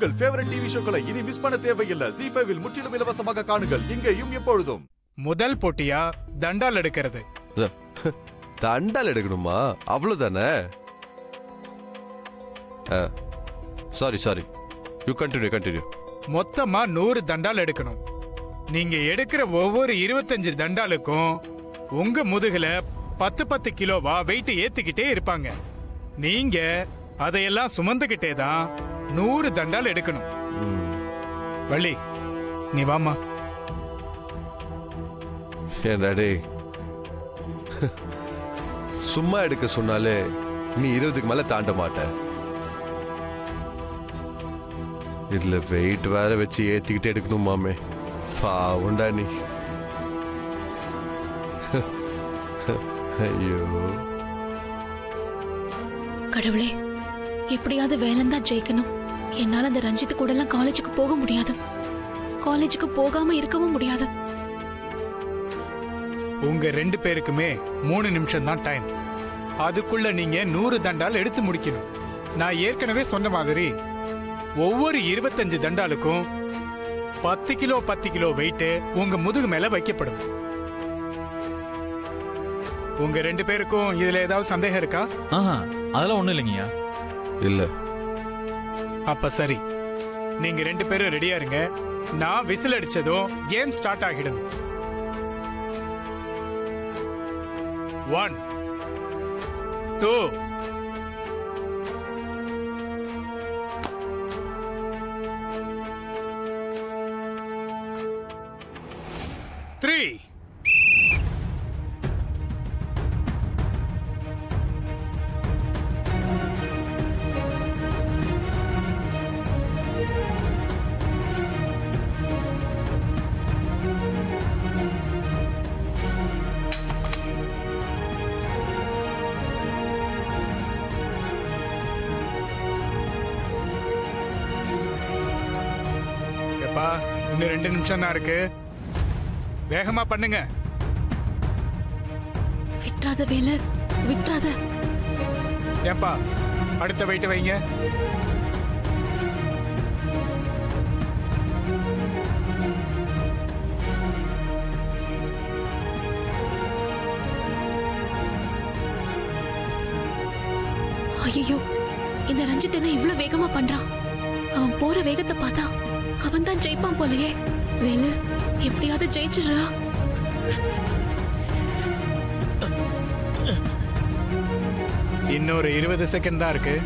உங்கள் favourite TV ஷோக்களை இனி miss பண்ண தேவையில்லை. ZEE5 இல் முற்றிலும் இலவசமாக காணுங்கள், இங்கேயும் எப்பொழுதும். முதல் போட்டியா தண்டால் எடுக்கிறது. தண்டால் எடுக்கணுமா? அவ்வளவுதானே? Sorry you continue. மொத்தமா 100 தண்டால் எடுக்கணும். நீங்க எடுக்கிற ஒவ்வொரு 25 தண்டாலுக்கும் உங்க முதுகுல 10 கிலோவா வெயிட் ஏத்திக்கிட்டே இருப்பாங்க. நீங்க அதையெல்லாம் சுமந்துகிட்டே தான் 100 தண்டால் எடுக்கணும். வள்ளி, நீ வாமா. ஏன்டாடே, சும்மா எடுக்க சொன்னாலே நீ 20க்கு மேல தாண்ட மாட்ட. இதுல வெயிட் வேற வச்சு ஏத்திக்கிட்டே எடுக்கணும் மாமே. பாவுண்டா நீ. ஐயோ கடவுளே, எப்படியாவது வேலந்தான் ஜெயிக்கணும். என்னால அந்த ரஞ்சித் கூட எல்லாம் காலேஜுக்கு போக முடியாது. காலேஜுக்கு போகாம இருக்கவும் முடியாது. உங்க 2 பேருக்குமே 3 நிமிஷம் தான் டைம். அதுக்குள்ள நீங்க 100 தண்டால் எடுத்து முடிக்கணும். நான் ஏற்கனவே சொன்ன மாதிரி ஒவ்வொரு 25 தண்டாலுக்கும் 10 கிலோ வெயிட் உங்க முதுகு மேல வைக்கப்படும். உங்க 2 பேருக்கும் இதுல ஏதாவது சந்தேகம் இருக்கா? அதெல்லாம் ஒண்ணும் இல்லைங்கய்யா. இல்ல. அப்ப சரி, நீங்க 2 பேரும் ரெடியா இருங்க. நான் விசில் அடிச்சதும் கேம் ஸ்டார்ட் ஆகிடும். 1 2 3. எப்பா, இன்னும் 2 நிமிஷம் தான் இருக்கு. வேகமா பண்ணுங்க. விட்றாத வேல, விட்றாத. ஏப்பா, அடுத்த வெயிட் வைங்க. ஐயோ, இந்த ரஞ்சித் என்ன இவ்வளவு வேகமா பண்றான்? அவன் போற வேகத்தை பார்த்தா அவன் தான் ஜெயிப்பான் போலயே. வேலு, எப்படியாவது ஜெயிச்சிடுறா. இன்னொரு 20 செகண்ட் தான் இருக்கு.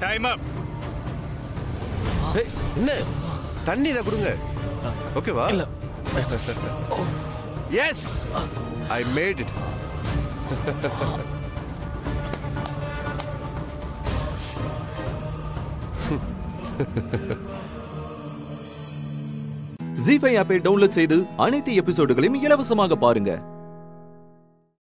டைம் அப். என்ன தண்ணி தான் கொடுங்க. ஓகேவா? இல்ல. S, I made it. ZEE5 ஆப்பை டவுன்லோட் செய்து அனைத்து எபிசோடுகளையும் இலவசமாக பாருங்க.